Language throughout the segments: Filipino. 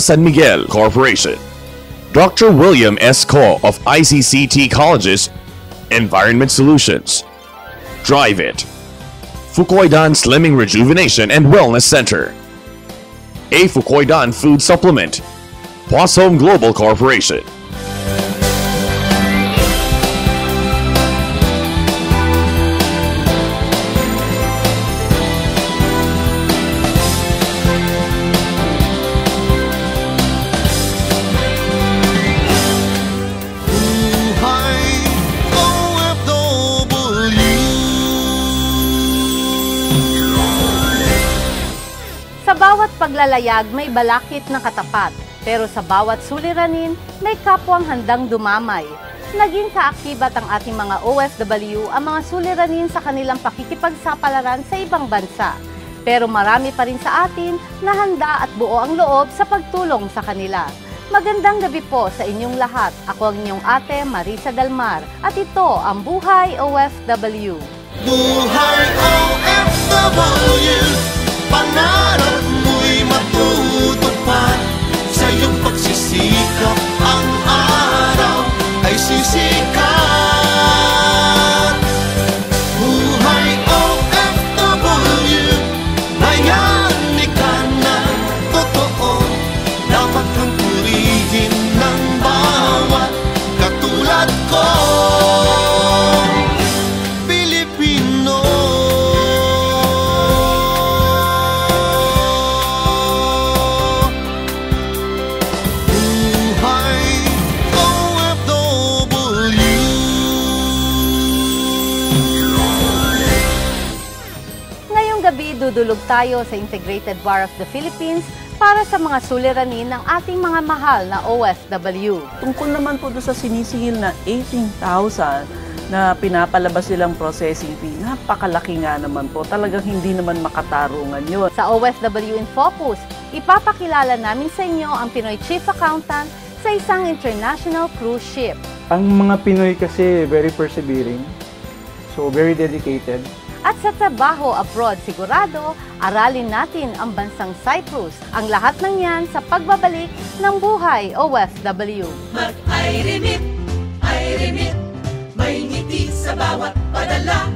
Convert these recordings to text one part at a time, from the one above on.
San Miguel Corporation. Dr. William S. Ko of ICCT Colleges, Environment Solutions. Drive It. Fukoidan Slimming Rejuvenation and Wellness Center. A Fukoidan Food Supplement. Home Global Corporation. Sa bawat paglalayag may balakid na katapat, pero sa bawat suliranin may kapwang handang dumamay. Naging kaakibat ang ating mga OFW ang mga suliranin sa kanilang pakikipagsapalaran sa ibang bansa. Pero marami pa rin sa atin na handa at buo ang loob sa pagtulong sa kanila. Magandang gabi po sa inyong lahat. Ako ang inyong ate Marisa Dalmar at ito ang Buhay OFW. Buhay OFW, pangarap mo'y matutupad. Sa iyong pagsisikap, ang araw ay sisikat. Buhay OFW, bayani ka ng totoo. Dapat kang purihin ng bawat katulad ko. Dudulog tayo sa Integrated Bar of the Philippines para sa mga suliranin ng ating mga mahal na OFW. Tungkol naman po doon sa sinisingil na 18,000 na pinapalabas nilang processing fee, napakalaki nga naman po. Talagang hindi naman makatarungan yun. Sa OFW in Focus, ipapakilala namin sa inyo ang Pinoy Chief Accountant sa isang international cruise ship. Ang mga Pinoy kasi very persevering, so very dedicated. At sa trabaho abroad, sigurado, aralin natin ang bansang Cyprus. Ang lahat ng yan sa pagbabalik ng Buhay OFW. Mag-I-remit, I-remit, may ngiti sa bawat padala.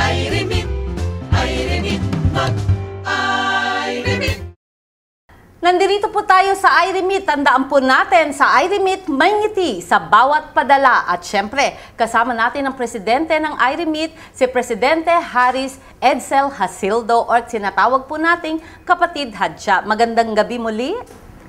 I-remit, mag-I-remit. Nandito po tayo sa iRemit. Tandaan po natin sa iRemit, may ngiti sa bawat padala. At syempre, kasama natin ang presidente ng iRemit, si Presidente Haris Edsel Hasildo, or tinatawag po nating Kapatid Hadja. Magandang gabi muli.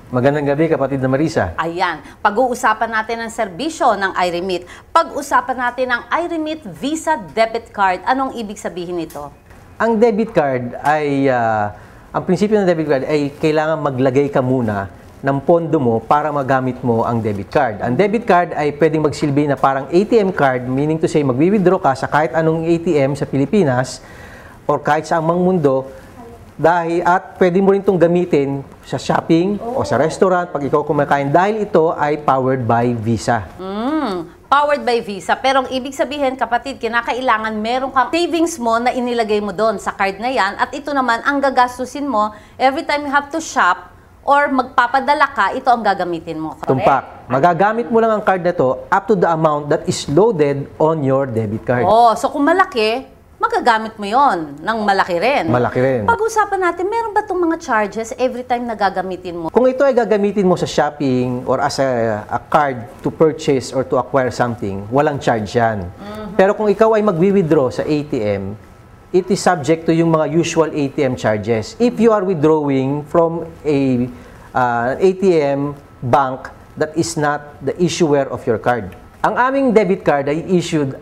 Magandang gabi, kapatid na Marisa. Ayan, pag-uusapan natin ang serbisyo ng iRemit. Pag-usapan natin ang iRemit Visa Debit Card. Anong ibig sabihin nito? Ang debit card ay... ang prinsipyo ng debit card ay kailangan maglagay ka muna ng pondo mo para magamit mo ang debit card. Ang debit card ay pwedeng magsilbi na parang ATM card, meaning to say magwi-withdraw ka sa kahit anong ATM sa Pilipinas or kahit sa amang mundo, at pwede mo rin itong gamitin sa shopping o sa restaurant pag ikaw kumakain dahil ito ay powered by Visa. Powered by Visa. Pero ang ibig sabihin, kapatid, kinakailangan meron kang savings mo na inilagay mo doon sa card na yan. At ito naman, ang gagastusin mo, every time you have to shop or magpapadala ka, ito ang gagamitin mo. Correct? Tumpak. Magagamit mo lang ang card na to up to the amount that is loaded on your debit card. Oh, so kung malaki, magagamit mo yon ng malaki rin. Malaki rin. Pag-usapan natin, meron ba itong mga charges every time na gagamitin mo? Kung ito ay gagamitin mo sa shopping or as a card to purchase or to acquire something, walang charge yan. Pero kung ikaw ay magwi-withdraw sa ATM, it is subject to yung mga usual ATM charges. If you are withdrawing from a ATM bank that is not the issuer of your card. Ang aming debit card ay issued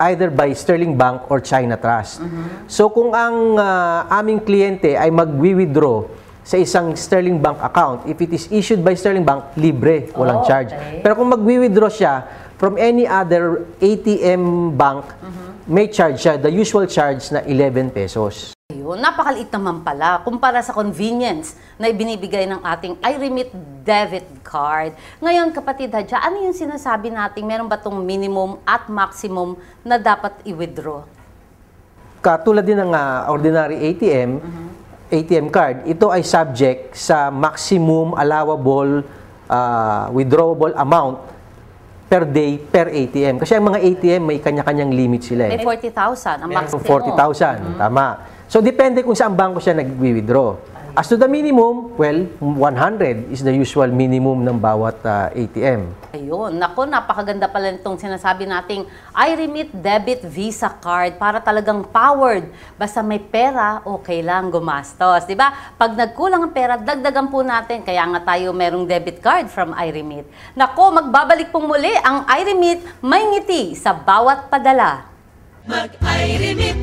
either by Sterling Bank or China Trust. So kung ang aming kliyente ay mag-withdraw sa isang Sterling Bank account, if it is issued by Sterling Bank, libre, walang charge. Okay. Pero kung mag-withdraw siya from any other ATM bank, may charge siya, the usual charge na 11 pesos. Ayun, napakaliit naman pala kumpara sa convenience na ibinibigay ng ating iRemit debit card. Ngayon, kapatid Hadja, ano yung sinasabi natin? Meron ba itong minimum at maximum na dapat i-withdraw? Katulad din ng ordinary ATM, ATM card, ito ay subject sa maximum allowable withdrawable amount per day per ATM. Kasi ang mga ATM may kanya-kanyang limit sila. May 40,000 ang maximum. 40,000, tama. So, depende kung saan bangko siya nag-withdraw. As to the minimum, well, 100 is the usual minimum ng bawat ATM. Ayun, naku, napakaganda pala nitong sinasabi nating iRemit Debit Visa Card para talagang powered. Basta may pera, okay lang gumastos. Diba? Pag nagkulang ang pera, dagdagan po natin. Kaya nga tayo merong debit card from iRemit. Naku, magbabalik pong muli ang iRemit, may ngiti sa bawat padala. Mag-iRemit,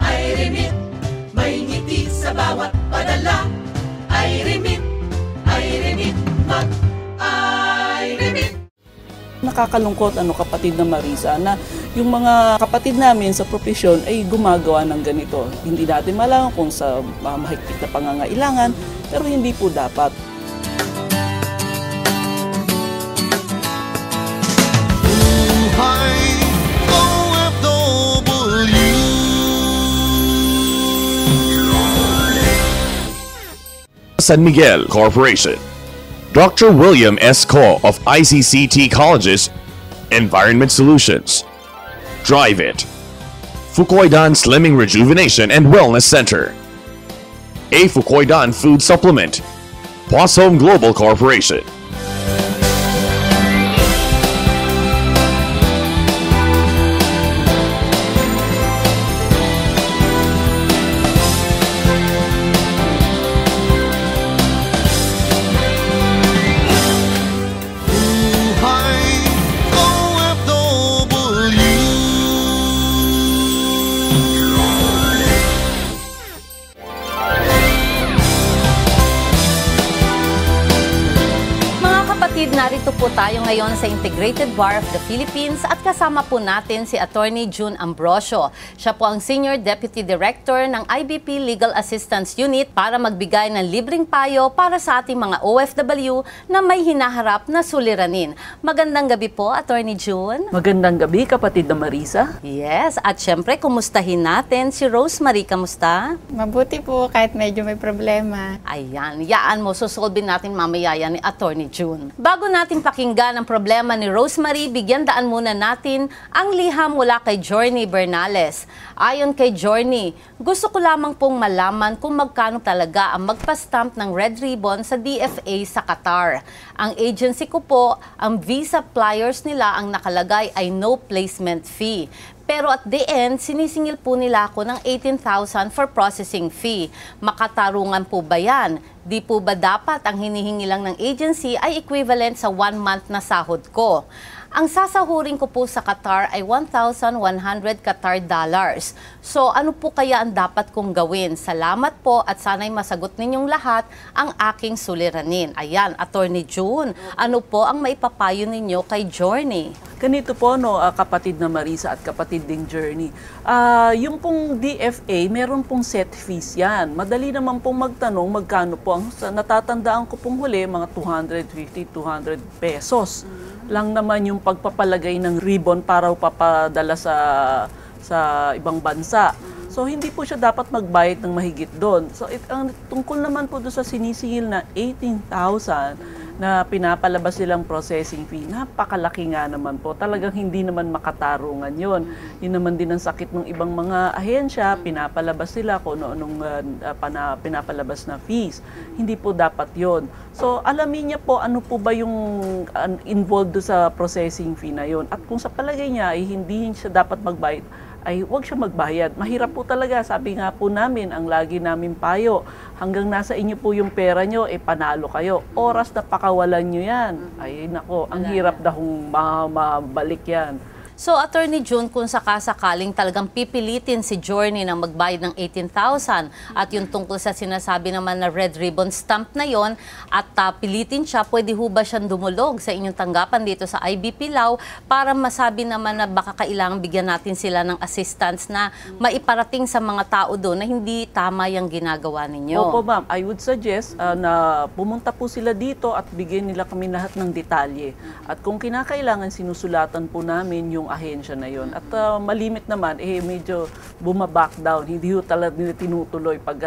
iRemit, may ngiti sa bawat padala. iRemit, iRemit, mag-iRemit. Nakakalungkot kapatid na Marisa na yung mga kapatid namin sa propesyon ay gumagawa ng ganito. Hindi natin malaman kung sa mahigpit na pangangailangan, pero hindi po dapat. Buhay OFW. San Miguel Corporation. Dr. William S. Ko of ICCT Colleges, Environment Solutions. Drive It. Fukoidan Slimming Rejuvenation and Wellness Center. A Fukoidan Food Supplement. Possum Global Corporation. Buhay OFW. Mga kapatid, narito po tayo ngayon sa Integrated Bar of the Philippines at kasama po natin si Attorney June Ambrosio. Siya po ang Senior Deputy Director ng IBP Legal Assistance Unit para magbigay ng libreng payo para sa ating mga OFW na may hinaharap na suliranin. Magandang gabi po, Attorney June. Magandang gabi, kapatid na Marisa. Yes, at syempre, kumustahin natin si Rosemary. Kamusta? Mabuti po kahit medyo may problema. Ayan, yaan mo, susolvin natin mamaya yan ni Attorney June. Bago natin pakinggan ang problema ni Rosemary, bigyan daan muna natin ang liham mula kay Journey Bernales. Ayon kay Journey, gusto ko lamang pong malaman kung magkano talaga ang magpa-stamp ng red ribbon sa DFA sa Qatar. Ang agency ko po, ang visa flyers nila ang nakalagay ay no placement fee. Pero at the end, sinisingil po nila ako ng 18,000 for processing fee. Makatarungan po ba yan? Di po ba dapat ang hinihingi lang ng agency ay equivalent sa 1 month na sahod ko? Ang sasahurin ko po sa Qatar ay 1,100 Qatar dollars. So ano po kaya ang dapat kong gawin? Salamat po at sana'y masagot ninyong lahat ang aking suliranin. Ayan, Attorney June, ano po ang maipapayo ninyo kay Journey? Ganito po, kapatid na Marisa at kapatid ding Journey. Yung pong DFA, meron pong set fees yan. Madali naman pong magtanong magkano po. Natatandaan ko pong huli, mga 250, 200 pesos. Lang naman yung pagpapalagay ng ribbon para papadala sa ibang bansa. So, hindi po siya dapat magbayad ng mahigit doon. So, ang tungkol naman po doon sa sinisingil na 18,000 na pinapalabas nilang processing fee, napakalaki nga naman po. Talagang hindi naman makatarungan yon. Yun naman din ang sakit ng ibang mga ahensya, pinapalabas sila kung ano-anong pinapalabas na fees. Hindi po dapat yon. So, alamin niya po ano po ba yung involved sa processing fee na yon. At kung sa palagay niya ay hindi siya dapat magbayad, ay huwag siya magbayad. Mahirap po talaga. Sabi nga po namin, ang lagi namin payo, hanggang nasa inyo po yung pera nyo, panalo kayo. Oras na pakawalan nyo yan. Ay nako, ang hirap dahong mabalik yan. So, Attorney June, kung sakasakaling talagang pipilitin si Journey na magbayad ng 18,000 at yung tungkol sa sinasabi naman na red ribbon stamp na yon at pilitin siya, pwede ho ba siyang dumulog sa inyong tanggapan dito sa IBP Law para masabi naman na baka kailangan bigyan natin sila ng assistance na maiparating sa mga tao doon na hindi tama yung ginagawa ninyo? Opo, ma'am. I would suggest na pumunta po sila dito at bigyan nila kami lahat ng detalye. At kung kinakailangan, sinusulatan po namin yung yung ahensya na yun. At malimit naman, medyo bumaback down. Hindi ho talaga tinutuloy pag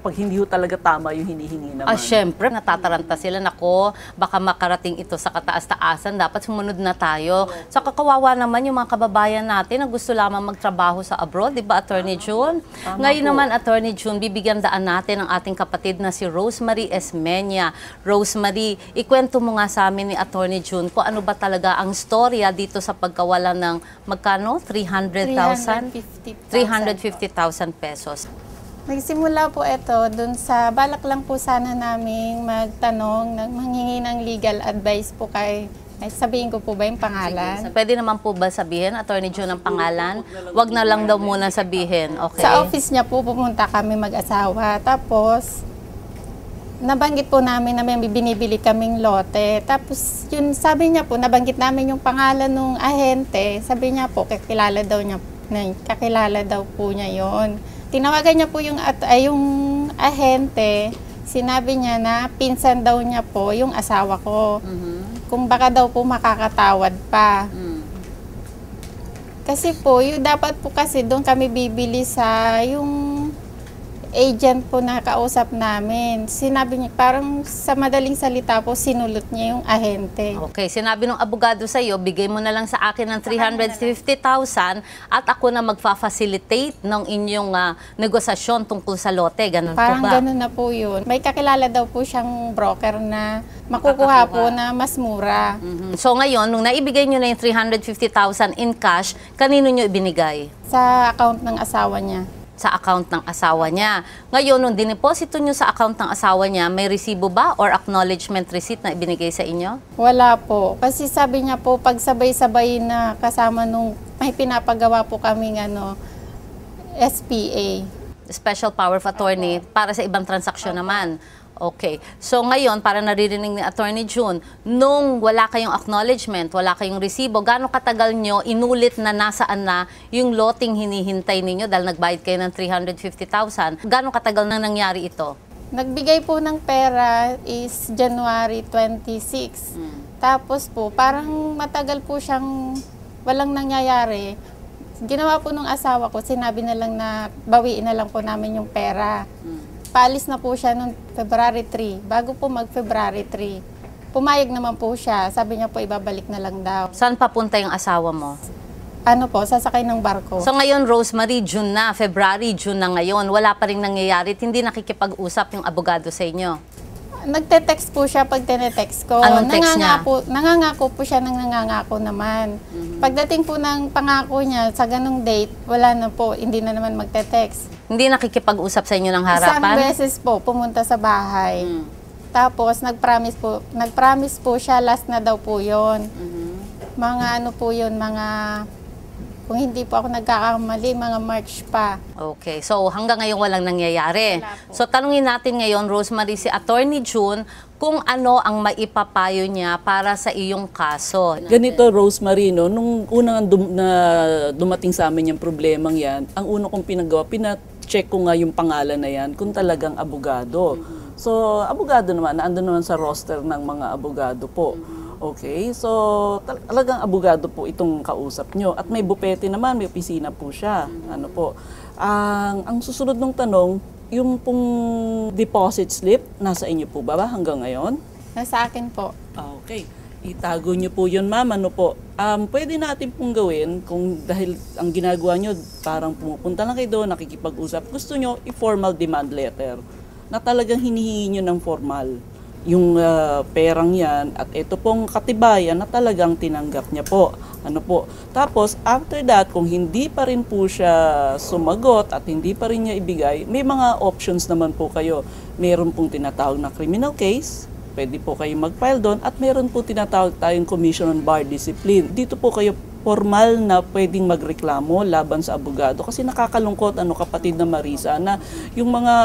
pag hindi ho talaga tama yung hinihingi naman. Syempre, natataranta sila. Nako, baka makarating ito sa kataas-taasan. Dapat sumunod na tayo. Sa kawawa naman yung mga kababayan natin na gusto lamang magtrabaho sa abroad. Di ba, Attorney June? Ngayon naman, Attorney June, bibigyan daan natin ang ating kapatid na si Rosemary Esmeña. Rosemary, ikwento mo nga sa amin ni Attorney June kung ano ba talaga ang storya dito sa pagkawala ng magkano? 300,000? 350,000 pesos. Nagsimula po ito dun sa balak lang po sana naming magtanong, manghingi ng legal advice po kay sabihin ko po ba yung pangalan? Sige. Pwede naman po ba sabihin, Attorney June, ang pangalan? Wag na lang daw muna sabihin. Okay. Sa office niya po pumunta kami mag-asawa. Tapos, nabanggit po namin na may binibili kaming lote. Tapos, yun, sabi niya po, nabanggit namin yung pangalan ng ahente. Sabi niya po, kakilala daw po niya yon. Tinawagan niya po yung ahente. Sinabi niya na pinsan daw niya po yung asawa ko. Kung baka daw po makakatawad pa. Kasi po, yung dapat po kasi doon kami bibili sa yung agent po na kausap namin. Sinabi niya, parang sa madaling salita po, sinulot niya yung ahente. Okay, sinabi ng abogado sa iyo, bigay mo na lang sa akin ng 350,000 at ako na magfa-facilitate ng inyong negosasyon tungkol sa lote. Ganun Parang po ba? ganun na po yun. May kakilala daw po siyang broker na makukuha po na mas mura. So ngayon, nung naibigay nyo na yung 350,000 in cash, kanino nyo ibinigay? Sa account ng asawa niya. Sa account ng asawa niya. Ngayon, nung dineposito nyo sa account ng asawa niya, may resibo ba or acknowledgement receipt na ibinigay sa inyo? Wala po. Kasi sabi niya po, pag sabay-sabay na kasama nung may pinapagawa po kaming SPA. Special Power of Attorney para sa ibang transaksyon naman. Okay. So ngayon, para naririnig ni Attorney June, nung wala kayong acknowledgement, wala kayong resibo, gaano katagal nyo inulit na nasaan na yung loting hinihintay ninyo dahil nagbayad kayo ng 350,000? Gaano katagal na nangyari ito? Nagbigay po ng pera is January 26. Tapos po, parang matagal po siyang walang nangyayari. Ginawa po nung asawa ko, sinabi na lang na bawiin na lang po namin yung pera. Paalis na po siya noong February 3. Bago po mag-February 3, pumayag naman po siya. Sabi niya po, ibabalik na lang daw. Saan papunta yung asawa mo? Sasakay ng barko. So ngayon, Rosemary, June na, February, June na ngayon, wala pa rin nangyayari, hindi nakikipag-usap yung abogado sa inyo? Nagte-text po siya pag tinetext ko. Anong text niya? Nangangako po siya ng nangangako naman. Pagdating po ng pangako niya sa ganung date, wala na po, hindi na naman magte-text. Hindi nakikipag-usap sa inyo ng harapan? Isang beses po, pumunta sa bahay. Tapos, nag-promise po siya, last na daw po yun. Mga kung hindi po ako nagkakamali, mga March pa. Okay, so hanggang ngayon walang nangyayari. So tanungin natin ngayon, Rosemary, si Attorney June, kung ano ang maipapayo niya para sa iyong kaso. Ganito, Rosemary, no, nung unang dumating sa amin yung problemang yan, ang una kong pinagawa, check ko nga yung pangalan na yan kung talagang abogado. So, abogado naman, naandun naman sa roster ng mga abogado po. Okay, so talagang abogado po itong kausap nyo. At may bupete naman, may opisina po siya. Ano po. Ang susunod ng tanong, yung pong deposit slip, nasa inyo po ba hanggang ngayon? Nasa akin po. Okay. Itago nyo po yun, ma'am. Ano po? Pwede natin pong gawin kung dahil ang ginagawa nyo, parang pumupunta lang kayo doon, nakikipag-usap. Gusto nyo, i-formal demand letter na talagang hinihingi nyo ng formal yung perang yan at ito pong katibayan na talagang tinanggap niya po. Ano po? Tapos, after that, kung hindi pa rin po siya sumagot at hindi pa rin niya ibigay, may mga options naman po kayo. Meron pong tinatawag na criminal case, pwede po kayo mag-file doon, at meron po tinatawag tayong Commission on Bar Discipline. Dito po kayo formal na pwedeng magreklamo laban sa abogado. Kasi nakakalungkot, kapatid na Marisa, na yung mga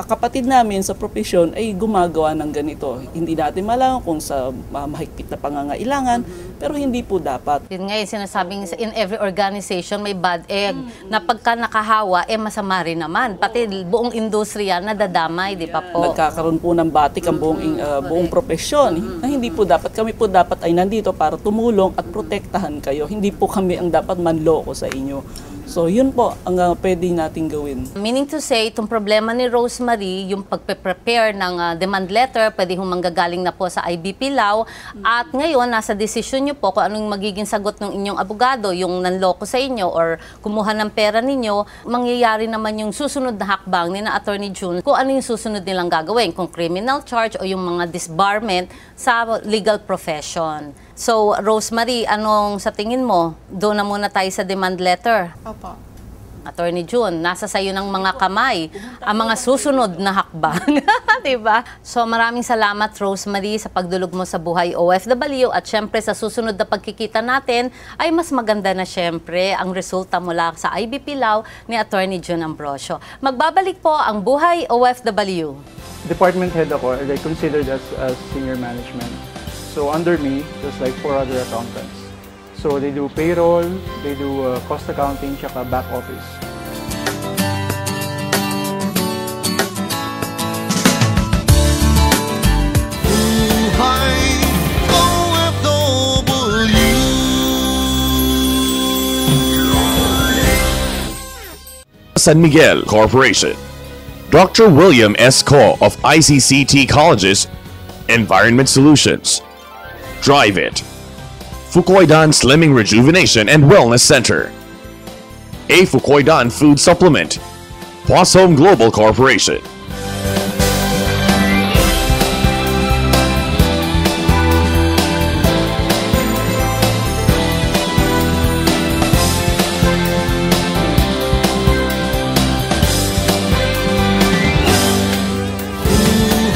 kapatid namin sa profesyon ay gumagawa ng ganito. Hindi natin malaman kung sa mahigpit na pangangailangan, Pero hindi po dapat. Yun nga yung sinasabing in every organization may bad egg na pagka nakahawa, masama rin naman. Pati buong industriya nadadamay, di ba po? Nagkakaroon po ng batik ang buong profesyon. Na hindi po dapat. Kami po dapat ay nandito para tumulong at protektahan kayo. Hindi po kami ang dapat manloko sa inyo. So, yun po ang pwede nating gawin. Meaning to say, itong problema ni Rosemary, yung pagpe-prepare ng demand letter, pwede hong manggagaling na po sa IBP Law. At ngayon, nasa desisyon nyo po kung anong magiging sagot ng inyong abogado, yung nanloko sa inyo or kumuha ng pera ninyo, mangyayari naman yung susunod na hakbang ni na Attorney June kung ano yung susunod nilang gagawin, kung criminal charge o yung mga disbarment sa legal profession. So, Rosemary, anong sa tingin mo? Doon na muna tayo sa demand letter. Opo. Attorney June, nasa sayo ng mga kamay ang mga susunod na hakbang. Diba? So, maraming salamat, Rosemary, sa pagdulog mo sa buhay OFW at syempre sa susunod na pagkikita natin ay mas maganda na syempre ang resulta mula sa IBP Law ni Attorney June Ambrosio. Magbabalik po ang buhay OFW. Department head ako, I considered as senior management. So under me, there's like 4 other accountants. So they do payroll, they do cost accounting, tsaka back office. Buhay OFW. San Miguel Corporation. Dr. William S. Ko of ICCT Colleges, Environment Solutions. Drive It. Fukoidan Slimming Rejuvenation and Wellness Center. A Fukoidan Food Supplement. Poisson Global Corporation.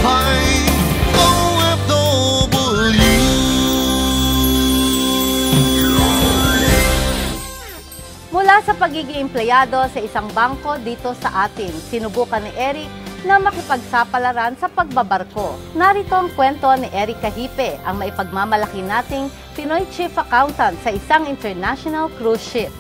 Buhay OFW. Mula sa pagiging empleyado sa isang bangko dito sa atin, sinubukan ni Eric na makipagsapalaran sa pagbabarko. Narito ang kwento ni Eric Kahipe, ang maipagmamalaki nating Pinoy Chief Accountant sa isang international cruise ship.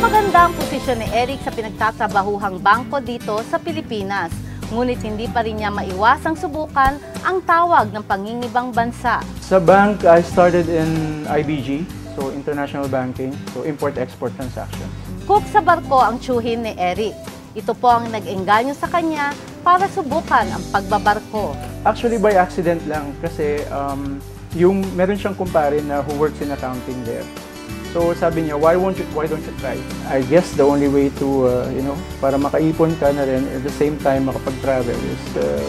Maganda ang posisyon ni Eric sa pinagtatrabahuhang bangko dito sa Pilipinas. Ngunit hindi pa rin niya maiwasang subukan ang tawag ng pangingibang bansa. Sa bank, I started in IBG, so international banking, so import-export transactions. Cook sa barko ang tsuhin ni Eric. Ito po ang nag-engganyo sa kanya para subukan ang pagbabarko. Actually, by accident lang kasi meron siyang kumpare na who works in accounting there. So sabi niya, why don't you try? I guess the only way to, para makaipon ka na rin at the same time makapag-travel is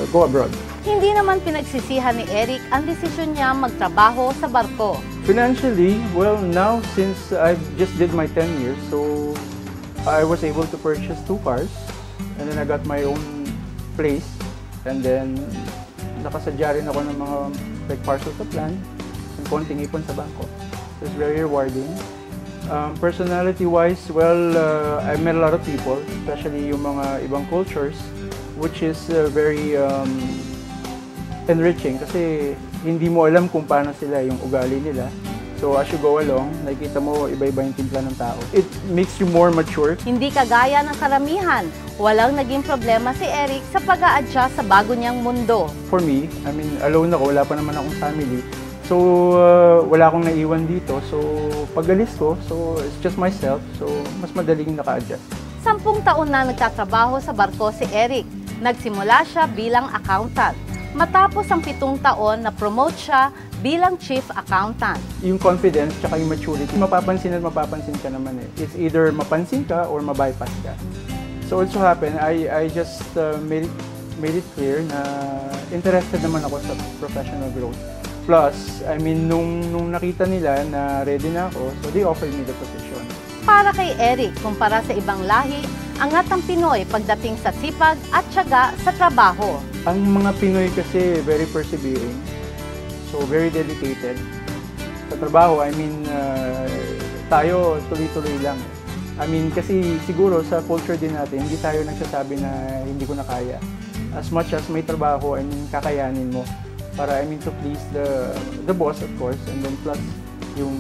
go abroad. Hindi naman pinagsisihan ni Eric ang desisyon niya magtrabaho sa barko. Financially, well, now since I just did my 10 years, so I was able to purchase 2 cars and then I got my own place and then nakasadya rin ako ng mga like parcels of land and konting ipon sa bangko. It's very rewarding. Personality-wise, well, I met a lot of people, especially yung mga ibang cultures, which is very enriching kasi hindi mo alam kung paano sila yung ugali nila. So as you go along, nakikita mo iba-iba yung timpla ng tao. It makes you more mature. Hindi kagaya ng karamihan, walang naging problema si Eric sa pag-a-adjust sa bago niyang mundo. For me, I mean, alone ako, wala pa naman akong family. So, wala akong naiwan dito. So, pag-alis ko, so it's just myself. So, mas madaling naka-adjust. 10 taon na nagtatrabaho sa barko si Eric. Nagsimula siya bilang accountant. Matapos ang 7 taon, na-promote siya bilang chief accountant. Yung confidence tsaka yung maturity, mapapansin at mapapansin ka naman eh. It's either mapansin ka or mabypass ka. So, it so happened, I just made it clear na interested naman ako sa professional growth. Plus, I mean, nung nakita nila na ready na ako, so they offered me the position. Para kay Eric, kumpara sa ibang lahi, angat ang Pinoy pagdating sa sipag at tiyaga sa trabaho. Ang mga Pinoy kasi very persevering, so very dedicated. Sa trabaho, I mean, tayo tuloy-tuloy lang. I mean, kasi siguro sa culture din natin, hindi tayo nagsasabi na hindi ko na kaya. as much as may trabaho, I mean, kakayanin mo para, I mean, to please the boss, of course, and then plus yung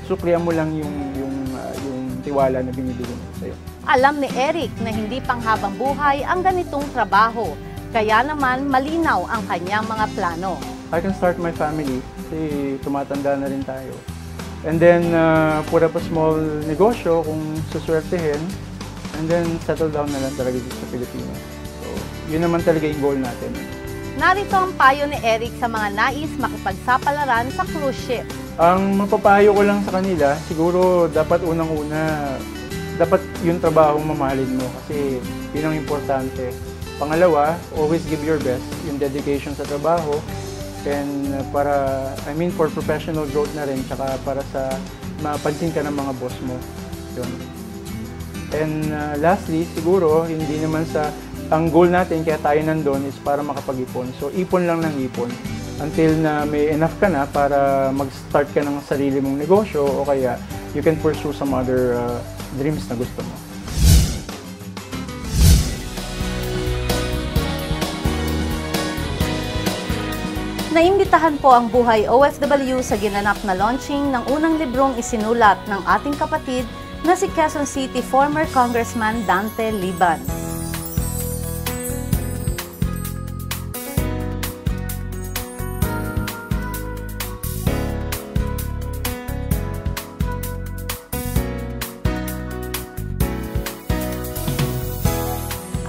suklihan mo lang yung tiwala na binibigyan mo sa'yo. Alam ni Eric na hindi panghabang buhay ang ganitong trabaho, kaya naman malinaw ang kanyang mga plano. I can start my family kasi tumatanda na rin tayo. And then, put up a small negosyo kung suswertehin, and then settle down na lang talaga dito sa Pilipinas. So, yun naman talaga yung goal natin. Narito ang payo ni Eric sa mga nais makipagsapalaran sa cruise ship. Ang mapapayo ko lang sa kanila, siguro dapat unang-una, dapat yung trabaho mamahalin mo kasi yun ang importante. Pangalawa, always give your best, yung dedication sa trabaho, and para, I mean, for professional growth na rin, tsaka para sa mapansin ka ng mga boss mo. Yun. And lastly, siguro, hindi naman ang goal natin, kaya tayo nandun, is para makapag-ipon. So, ipon lang ng ipon until na may enough ka na para mag-start ka ng sarili mong negosyo o kaya you can pursue some other dreams na gusto mo. Naimbitahan po ang Buhay OFW sa ginanap na launching ng unang librong isinulat ng ating kapatid na si Quezon City former Congressman Dante Liban.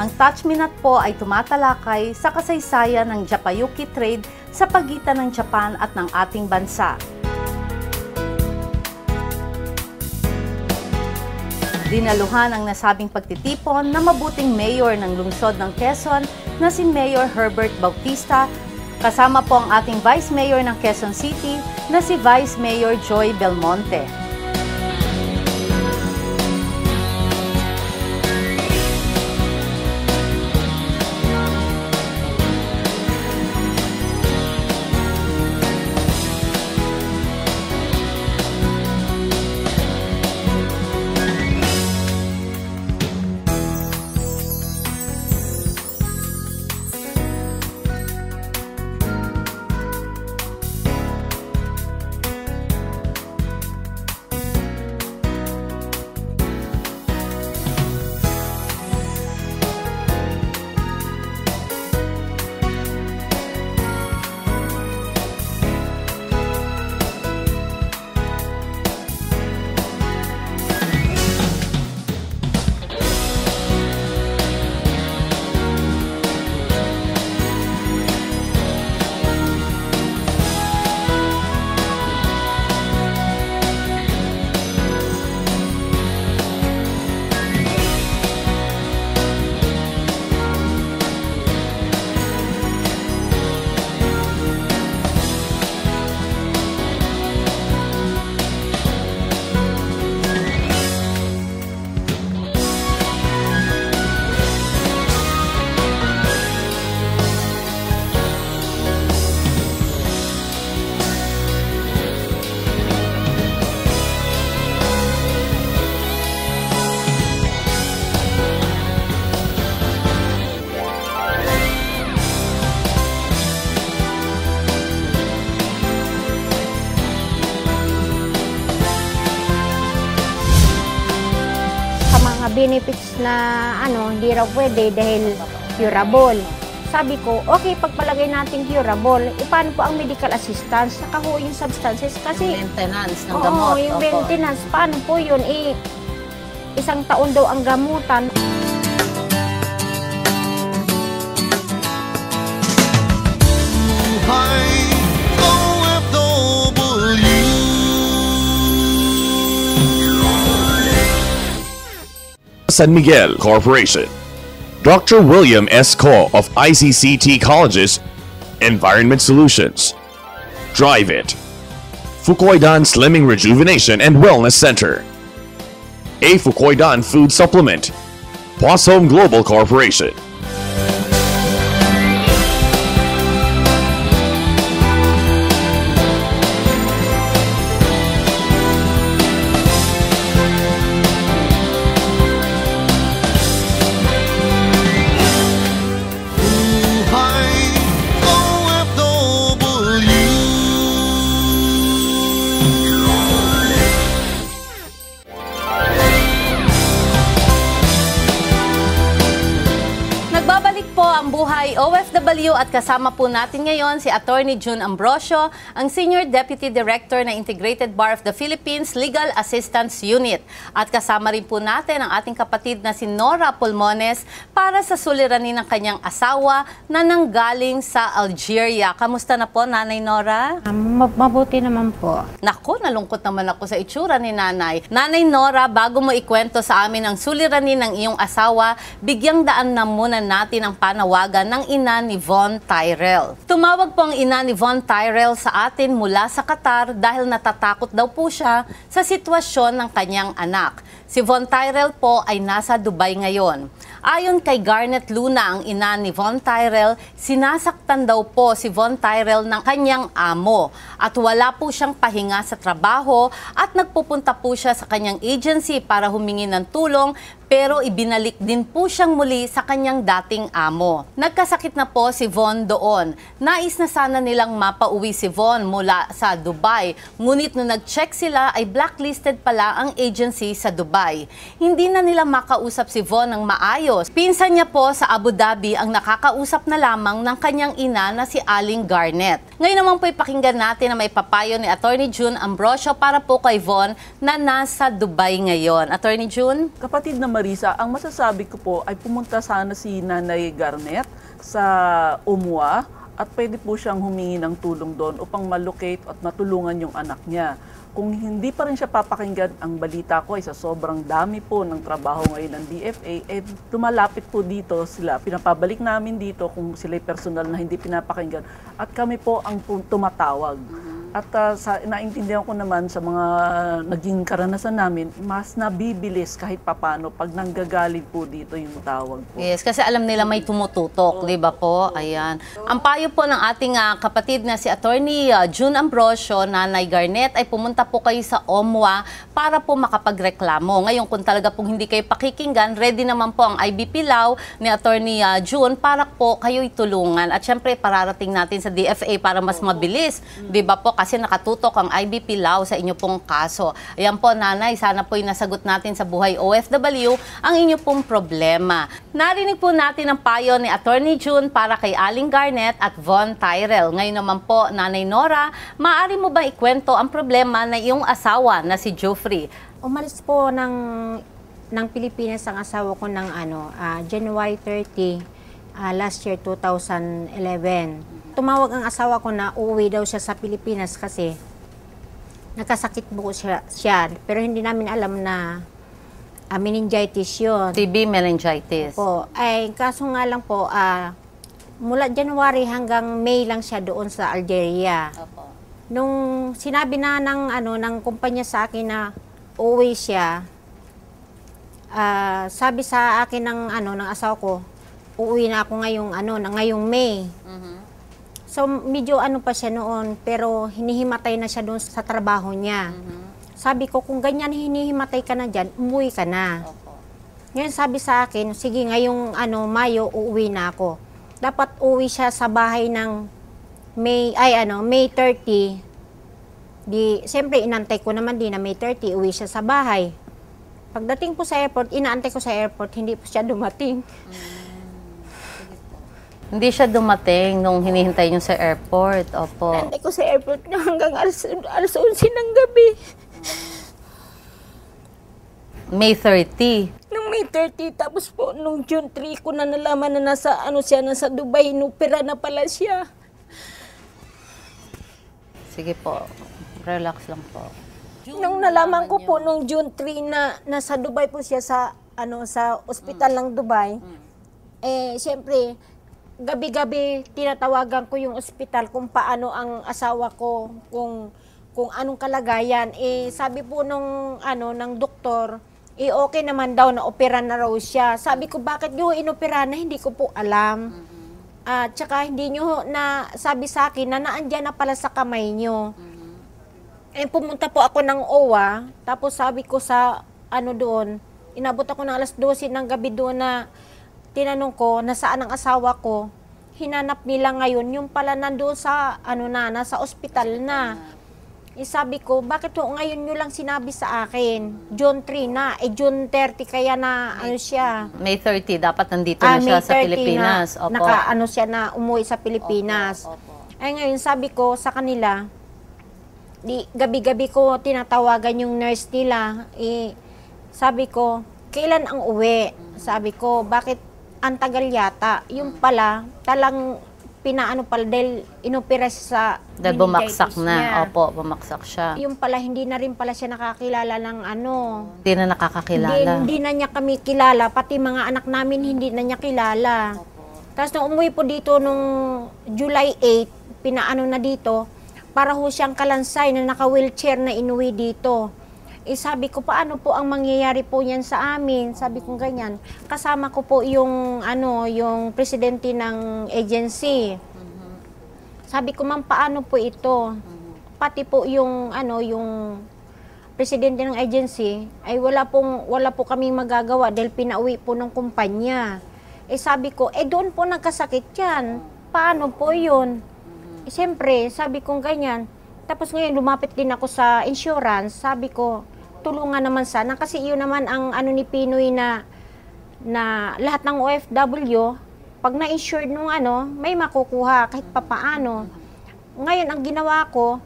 Ang Touch Me Not po ay tumatalakay sa kasaysayan ng Japayuki trade sa pagitan ng Japan at ng ating bansa. Dinaluhan ang nasabing pagtitipon na mabuting mayor ng lungsod ng Quezon na si Mayor Herbert Bautista, kasama po ang ating Vice Mayor ng Quezon City na si Vice Mayor Joy Belmonte. benefits na hindi raw pwede dahil curable. Sabi ko, okay, pagpalagay natin curable, paano po ang medical assistance? Saka ho yung substances kasi... Maintenance ng gamot. Oo, yung maintenance. Paano po yun? Isang taon daw ang gamutan. San Miguel Corporation. Dr. William S. Ko of ICCT Colleges, Environment Solutions. Drive It. Fukoidan Slimming Rejuvenation and Wellness Center. A Fukoidan Food Supplement. Poishome Global Corporation. Nagbabalik po ang Buhay OFW at kasama po natin ngayon si Attorney June Ambrosio, ang Senior Deputy Director ng Integrated Bar of the Philippines Legal Assistance Unit. At kasama rin po natin ang ating kapatid na si Nora Pulmones para sa suliranin ng kanyang asawa na nanggaling sa Algeria. Kamusta na po, Nanay Nora? Mabuti naman po. Naku, nalungkot naman ako sa itsura ni Nanay. Nanay Nora, bago mo ikwento sa amin ang suliranin ng iyong asawa, bigyang daan na muna natin ang panawagan ng ina ni Von Tyrell. Tumawag po ang ina ni Von Tyrell sa atin mula sa Qatar dahil natatakot daw po siya sa sitwasyon ng kanyang anak. Si Von Tyrell po ay nasa Dubai ngayon. Ayon kay Garnet Luna, ang ina ni Von Tyrell, sinasaktan daw po si Von Tyrell ng kanyang amo at wala po siyang pahinga sa trabaho at nagpupunta po siya sa kanyang agency para humingi ng tulong pero ibinalik din po siyang muli sa kanyang dating amo. Nagkasakit na po si Von doon. Nais na sana nilang mapauwi si Von mula sa Dubai. Ngunit nung nag-check sila ay blacklisted pala ang agency sa Dubai. Hindi na nila makausap si Von ng maayos. Pinsan niya po sa Abu Dhabi ang nakakausap na lamang ng kanyang ina na si Aling Garnet. Ngayon naman po ipakinggan natin na may papayo ni Attorney June Ambrosio para po kay Von na nasa Dubai ngayon. Attorney June? Kapatid na Marisa, ang masasabi ko po ay pumunta sana si Nanay Garnet sa UMWA at pwede po siyang humingi ng tulong doon upang malocate at matulungan yung anak niya. Kung hindi pa rin siya papakinggan, ang balita ko ay sa sobrang dami po ng trabaho ngayon ng DFA, eh lumalapit po dito sila. Pinapabalik namin dito kung sila'y personal na hindi pinapakinggan at kami po ang tumatawag. At naintindihan ko naman sa mga naging karanasan namin, mas nabibilis kahit papano pag nanggagaling po dito yung tawag po. Yes, kasi alam nila may tumututok, di ba po? Ayan. Ang payo po ng ating kapatid na si Attorney June Ambrosio, Nanay Garnet, ay pumunta po kayo sa OMWA para po makapagreklamo. Ngayon, kung talaga pong hindi kayo pakikinggan, ready naman po ang IBP Law ni Attorney June para po kayo itulungan. At syempre, pararating natin sa DFA para mas mabilis, di ba po? Kasi nakatutok ang IBP Law sa inyo pong kaso. Ayan po, Nanay, sana po'y nasagot natin sa Buhay OFW ang inyo pong problema. Narinig po natin ang payo ni Attorney June para kay Aling Garnet at Von Tyrell. Ngayon naman po, Nanay Nora, maaari mo ba ikwento ang problema na iyong asawa na si Geoffrey? Umalis po ng Pilipinas ang asawa ko ng January 30, last year 2011. Tumawag ang asawa ko na uuwi daw siya sa Pilipinas kasi nagkasakit po siya. Pero hindi namin alam na meningitis yun. TB meningitis. Po. Ay, kaso nga lang po, mula January hanggang May lang siya doon sa Algeria. Opo. Nung sinabi na ng kumpanya sa akin na uuwi siya, sabi sa akin ng asawa ko, uuwi na ako ngayong May. So, medyo pa siya noon, pero hinihimatay na siya doon sa trabaho niya. Sabi ko, kung ganyan hinihimatay ka na dyan, umuwi ka na. Ngayon sabi sa akin, sige, ngayong Mayo, uuwi na ako. Dapat uwi siya sa bahay ng May 30. Siyempre, inantay ko naman din na May 30, uwi siya sa bahay. Pagdating po sa airport, inaantay ko sa airport, hindi po siya dumating. Hindi siya dumating nung hinihintay niyo sa airport. Opo. Inaantay ko sa airport na hanggang alas 11 ng gabi. May 30. Nung May 30, tapos po, nung June 3 ko na nalaman na nasa Dubai, inupira na pala siya. Sige po. Relax lang po. Nung nalaman ko po nung June 3 na nasa Dubai po siya sa ospital ng Dubai, siyempre, gabi-gabi tinatawagan ko yung ospital kung paano ang asawa ko, kung anong kalagayan. Sabi po ng doktor, okay naman daw na opera na raw siya. Sabi ko, bakit niyo inopera na? Hindi ko po alam. Tsaka hindi niyo na sabi sa akin na naandyan na pala sa kamay niyo. Pumunta po ako ng OWA, tapos sabi ko sa doon, inabot ako ng alas 12 ng gabi doon na tinanong ko nasaan ang asawa ko. Hinanap nila ngayon, yung pala nandoon sa nasa ospital na. sabi ko, bakit ho ngayon nyo lang sinabi sa akin? June 3 na, June 30 kaya na ano siya. May 30, dapat nandito na siya May sa 30 Pilipinas. Na, ano siya na umuwi sa Pilipinas. Ay ngayon, sabi ko sa kanila, gabi-gabi ko tinatawagan yung nurse nila. Sabi ko, kailan ang uwi? Sabi ko, bakit ang tagal yata? Yung pala, talang pinaano pala dahil inopera sa dahil bumaksak meningitis na. niya. Opo, bumaksak siya. Yung pala, hindi na rin pala siya nakakilala ng ano. Hindi na nakakakilala. Hindi na niya kami kilala. Pati mga anak namin, hindi na niya kilala. Tapos nung umuwi po dito nung July 8, pinaano na dito, para ho siyang kalansay na naka-wheelchair na inuwi dito. Sabi ko, paano po ang mangyayari po yan sa amin? Sabi ko ganyan. Kasama ko po yung, yung presidente ng agency. Sabi ko, ma'am, paano po ito? Pati po yung, yung presidente ng agency, ay wala po kaming magagawa dahil pinauwi po ng kumpanya. Sabi ko, doon po nagkasakit yan. Paano po yun? Siyempre, sabi ko ganyan. Tapos ngayon, lumapit din ako sa insurance. Sabi ko, tulungan naman sana. Kasi yun naman ang ni Pinoy na lahat ng OFW, pag na-insured nung may makukuha kahit papaano. Ngayon, ang ginawa ko,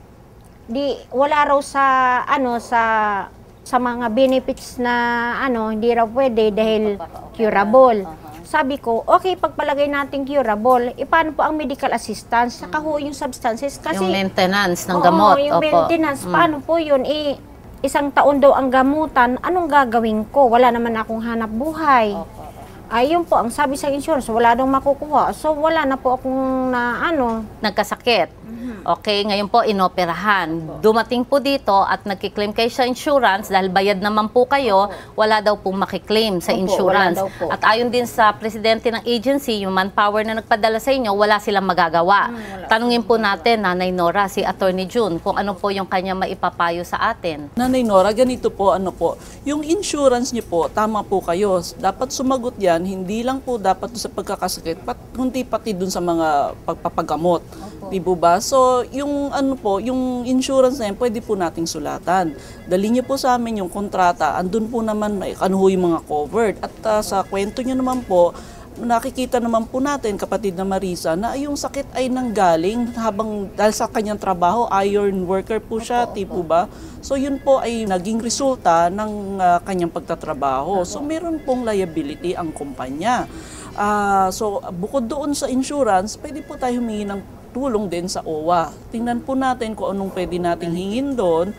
wala raw sa mga benefits na hindi raw pwede dahil curable. Sabi ko, okay, pagpalagay natin curable, paano po ang medical assistance? Saka ho yung substances. Kasi, yung maintenance ng gamot. yung maintenance. Paano po yun? Isang taon daw ang gamutan, anong gagawin ko? Wala naman akong hanap buhay. Ayun po, ang sabi sa insurance, wala daw makukuha. So, wala na po akong nagkasakit. Okay, ngayon po inoperahan. Dumating po dito at nagkiklaim kayo sa insurance dahil bayad naman po kayo, wala daw pong makiklaim sa insurance. At ayon din sa presidente ng agency, yung manpower na nagpadala sa inyo, wala silang magagawa. Tanungin po natin, Nanay Nora, si Attorney June, kung ano po yung kanya maipapayo sa atin. Nanay Nora, ganito po, yung insurance niyo po, tama po kayo. Dapat sumagot yan, hindi lang po dapat sa pagkakasakit, kundi pati dun sa mga pagpapagamot. Di ba? So, yung yung insurance na yan, pwede po nating sulatan. Dali niyo po sa amin yung kontrata, andun po naman yung mga covered. At sa kwento niyo naman po, nakikita naman po natin, kapatid na Marisa, na yung sakit ay nanggaling dahil sa kanyang trabaho, iron worker po siya, tipo ba? So yun po ay naging resulta ng kanyang pagtatrabaho. So meron pong liability ang kumpanya. So bukod doon sa insurance, pwede po tayo humingi ng tulong din sa OWA. Tingnan po natin kung anong pwede nating hingin doon.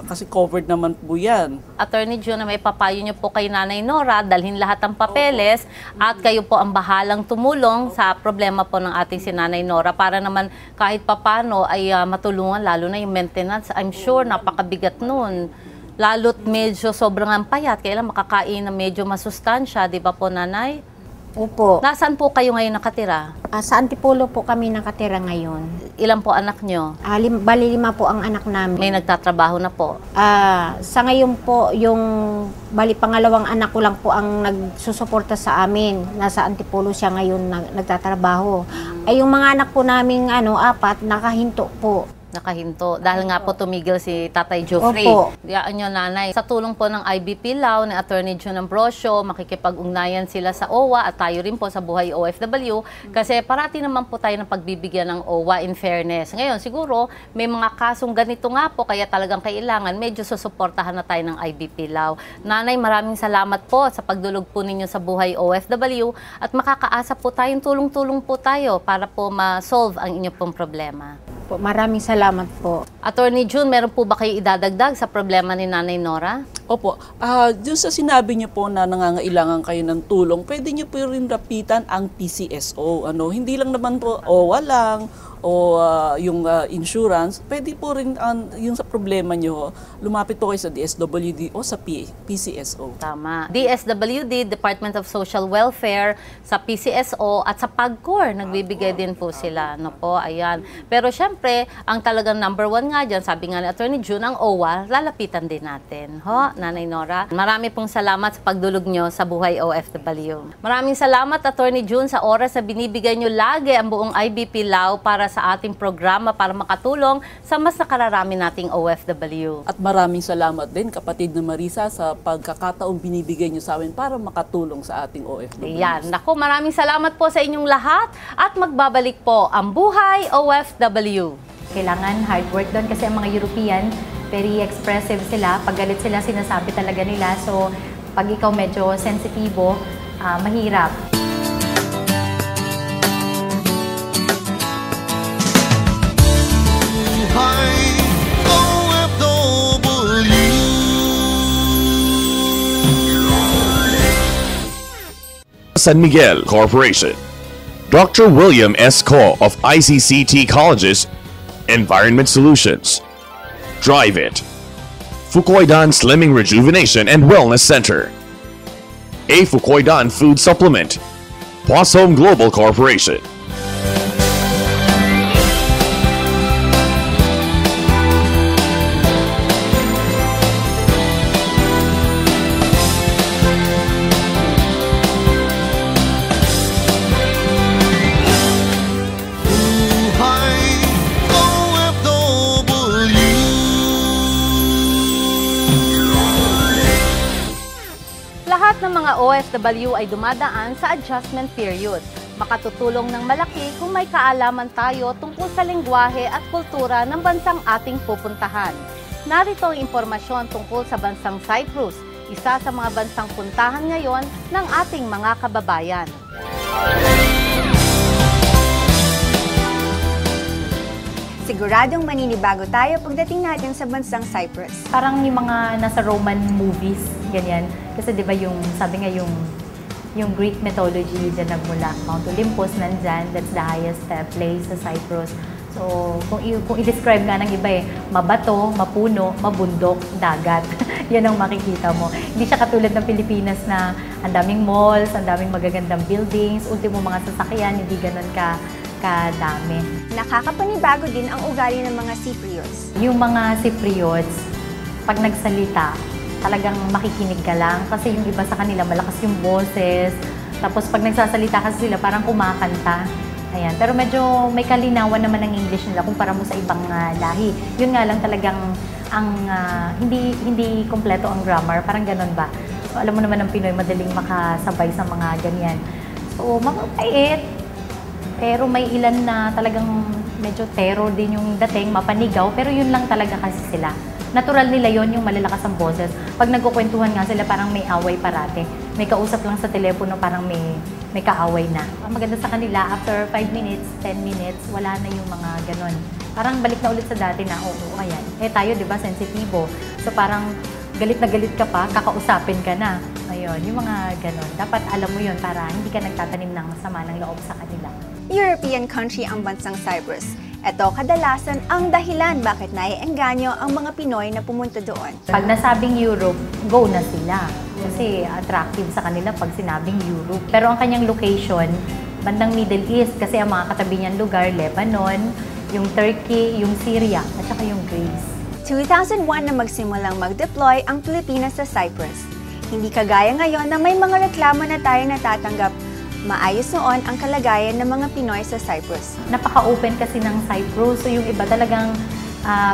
Kasi covered naman po yan. Attorney June, may papayo niyo po kay Nanay Nora, dalhin lahat ng papeles at kayo po ang bahalang tumulong sa problema po ng ating si Nanay Nora para naman kahit papano ay matulungan, lalo na yung maintenance. I'm sure napakabigat nun. Lalo't medyo sobrang ang payat, kailan makakain na medyo masustansya, di ba po Nanay? Opo. Nasaan po kayo ngayon nakatira? Sa Antipolo po kami nakatira ngayon. Ilan po anak nyo? Bali 5 po ang anak namin. May nagtatrabaho na po? Sa ngayon po, yung bali pangalawang anak ko lang po ang nagsusuporta sa amin. Nasa Antipolo siya ngayon nagtatrabaho. Ay yung mga anak po namin 4, nakahinto po. Nakahinto. Dahil nga po tumigil si Tatay Geoffrey. Opo. Diyaan nyo, Nanay. Sa tulong po ng IBP Law, ni Attorney June Ambrosio, makikipag-ugnayan sila sa OWA at tayo rin po sa Buhay OFW kasi parati naman po tayo ng pagbibigyan ng OWA in fairness. Ngayon, siguro, may mga kasong ganito nga po kaya talagang kailangan medyo susuportahan na tayo ng IBP Law. Nanay, maraming salamat po sa pagdulog po ninyo sa Buhay OFW at makakaasa po tayong tulong-tulong po tayo para po ma-solve ang inyong pong problema. Maraming salamat po. Attorney June, meron po ba kayo idadagdag sa problema ni Nanay Nora? Opo. Dun sa sinabi niyo po na nangangailangan kayo ng tulong, pwede niyo po rin rapitan ang PCSO. Hindi lang naman po OWA lang o yung insurance, pwede po rin yung sa problema nyo, lumapit po kayo sa DSWD o sa PCSO. Tama. DSWD, Department of Social Welfare, sa PCSO at sa PAGCOR, nagbibigay din po sila. Ayan. Pero syempre, ang talagang number 1 nga dyan, sabi nga ni Attorney June, ang OWA, lalapitan din natin. Nanay Nora, marami pong salamat sa pagdulog nyo sa Buhay OFW. Maraming salamat, Attorney June, sa oras na binibigay nyo lagi ang buong IBP Law para sa ating programa para makatulong sa mas nakararami nating OFW. At maraming salamat din, kapatid na Marisa, sa pagkakataong binibigay niyo sa amin para makatulong sa ating OFW. Yan. Naku, maraming salamat po sa inyong lahat at magbabalik po ang Buhay OFW. Kailangan hard work doon kasi ang mga European, very expressive sila. Pag galit sila, sinasabi talaga nila. So, pag ikaw medyo sensitibo, mahirap. Buhay OFW. San Miguel Corporation. Dr. William S. Ko of ICCT Colleges, Environment Solutions. Drive It. Fukoidan Slimming Rejuvenation and Wellness Center. A Fukoidan Food Supplement. Poisson Global Corporation. Buhay OFW. Lahat ng mga OFW ay dumadaan sa adjustment period. Makatutulong ng malaki kung may kaalaman tayo tungkol sa lengguwahe at kultura ng bansang ating pupuntahan. Narito ang impormasyon tungkol sa bansang Cyprus, isa sa mga bansang puntahan ngayon ng ating mga kababayan. Siguradong maninibago tayo pagdating natin sa bansang Cyprus. Parang yung mga nasa Roman movies, ganyan. Kasi di ba yung, sabi nga yung Greek mythology dyan nagmula. Mount Olympus nandyan, that's the highest place sa Cyprus. So, kung i-describe nga ng iba mabato, mapuno, mabundok, dagat. Yan ang makikita mo. Hindi siya katulad ng Pilipinas na ang daming malls, ang daming magagandang buildings, ultimo mga sasakyan, hindi ganun kadami. Nakakapanibago din ang ugali ng mga Cypriots. Yung mga Cypriots, pag nagsalita, talagang makikinig ka lang kasi yung iba sa kanila malakas yung boses. Tapos pag nagsasalita kasi sila parang kumakanta. Ayan. Pero medyo may kalinawan naman ng English nila kumpara mo sa ibang lahi. Yun nga lang talagang hindi kompleto ang grammar. Parang ganun ba? So, alam mo naman ng Pinoy, madaling makasabay sa mga ganyan. So, mabait. Pero may ilan na talagang medyo terror din yung dating, mapanigaw. Pero yun lang talaga kasi sila. Natural nila yon yung malalakas ang boses. Pag nagkukwentuhan nga sila, parang may away parate. May kausap lang sa telepono, parang may kaaway na. Ang maganda sa kanila, after 5 minutes, 10 minutes, wala na yung mga ganon. Parang balik na ulit sa dati na, oo, ayan. Tayo, di ba, sensitibo. So parang galit na galit ka pa, kakausapin ka na. Ayun, yung mga ganon. Dapat alam mo yun para hindi ka nagtatanim ng sama ng loob sa kanila. European country ang bansang Cyprus. Ito kadalasan ang dahilan bakit naiengganyo ang mga Pinoy na pumunta doon. Pag nasabing Europe, go na sila. Kasi attractive sa kanila pag sinabing Europe. Pero ang kanyang location, bandang Middle East, kasi ang mga katabi niyang lugar, Lebanon, yung Turkey, yung Syria, at saka yung Greece. 2001 na magsimulang mag-deploy ang Pilipinas sa Cyprus. Hindi kagaya ngayon na may mga reklamo na tayo natatanggap. Maayos noon ang kalagayan ng mga Pinoy sa Cyprus. Napaka-open kasi ng Cyprus. So yung iba talagang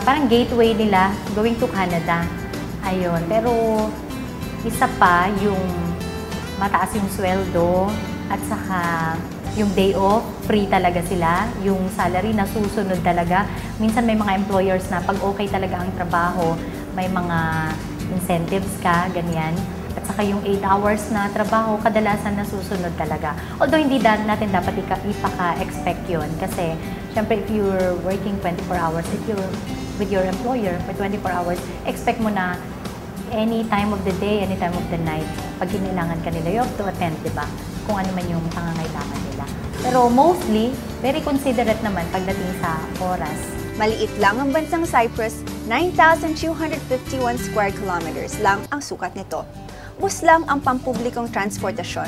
parang gateway nila going to Canada. Ayun. Pero isa pa yung mataas yung sweldo at saka yung day off, free talaga sila. Yung salary nasusunod talaga. Minsan may mga employers na pag okay talaga ang trabaho, may mga incentives ka, ganyan. At saka yung 8 hours na trabaho, kadalasan nasusunod talaga. Although hindi natin dapat ipaka-expect yun. Kasi, syempre, if you're working 24 hours, if you're with your employer for 24 hours, expect mo na any time of the day, any time of the night, pag kinailangan ka nila, you have to attend, di ba? Kung ano man yung pangangailangan nila. Pero mostly, very considerate naman pagdating sa oras. Maliit lang ang bansang Cyprus, 9,251 square kilometers lang ang sukat nito. Bus lang ang pampublikong transportasyon.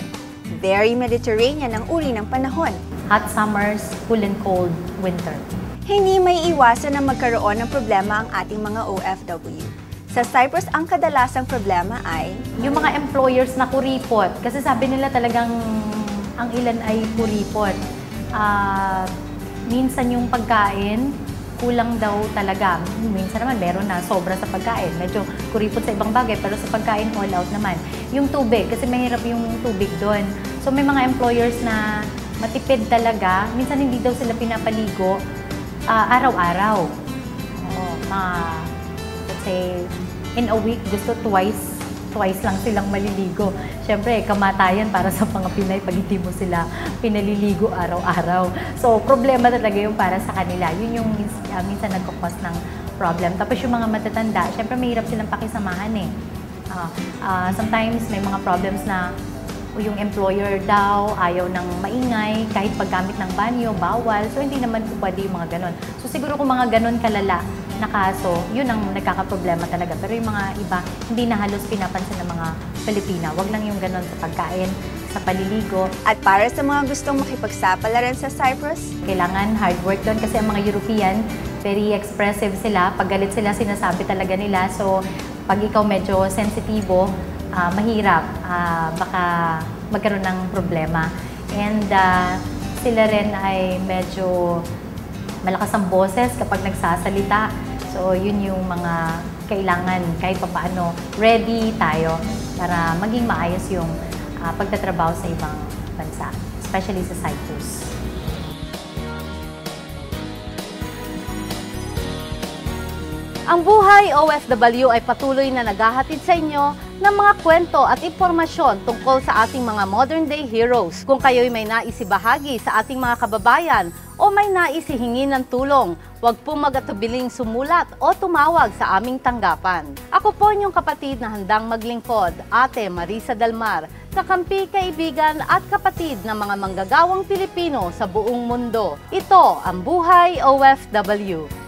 Very Mediterranean ang uri ng panahon. Hot summers, cool and cold winter. Hindi may iwasan na magkaroon ng problema ang ating mga OFW. Sa Cyprus, ang kadalasang problema ay yung mga employers na kuripot. Kasi sabi nila talagang ang ilan ay kuripot. minsan yung pagkain, kulang daw talaga. Minsan naman meron na sobra sa pagkain. Medyo kuripot sa ibang bagay, pero sa pagkain all out naman. Yung tubig, kasi mahirap yung tubig doon. So may mga employers na matipid talaga. Minsan hindi daw sila pinapaligo araw-araw. Let's say, in a week, gusto twice lang silang maliligo. Siyempre, kamatayan para sa mga Pinay pag hindi mo sila pinaliligo araw-araw. So, problema talaga yung para sa kanila. Yun yung minsan nagkakos ng problem. Tapos yung mga matatanda, siyempre mahirap silang pakisamahan eh. Sometimes may mga problems na yung employer daw ayaw ng maingay, kahit paggamit ng banyo, bawal. So, hindi naman po pwede yung mga ganon. So, siguro kung mga ganon kalala na kaso, yun ang nagkakaproblema talaga. Pero yung mga iba, hindi na halos pinapansin ng mga Pilipina. Wag lang yung ganon sa pagkain, sa paliligo. At para sa mga gustong makipagsapalaran sa Cyprus, kailangan hard work doon kasi ang mga European, very expressive sila. Pag galit sila, sinasabi talaga nila. So, pag ikaw medyo sensitibo, mahirap, baka magkaroon ng problema. And sila rin ay medyo malakas ang boses kapag nagsasalita. So, yun yung mga kailangan kahit papaano ready tayo para maging maayos yung pagtatrabaho sa ibang bansa, especially sa Cyprus. Ang Buhay OFW ay patuloy na naghahatid sa inyo ng mga kwento at impormasyon tungkol sa ating mga modern day heroes. Kung kayo'y may naisibahagi sa ating mga kababayan o may naisihingi ng tulong, huwag pong mag-atubiling sumulat o tumawag sa aming tanggapan. Ako po inyong kapatid na handang maglingkod, Ate Marisa Dalmar, kakampi, kaibigan at kapatid ng mga manggagawang Pilipino sa buong mundo. Ito ang Buhay OFW.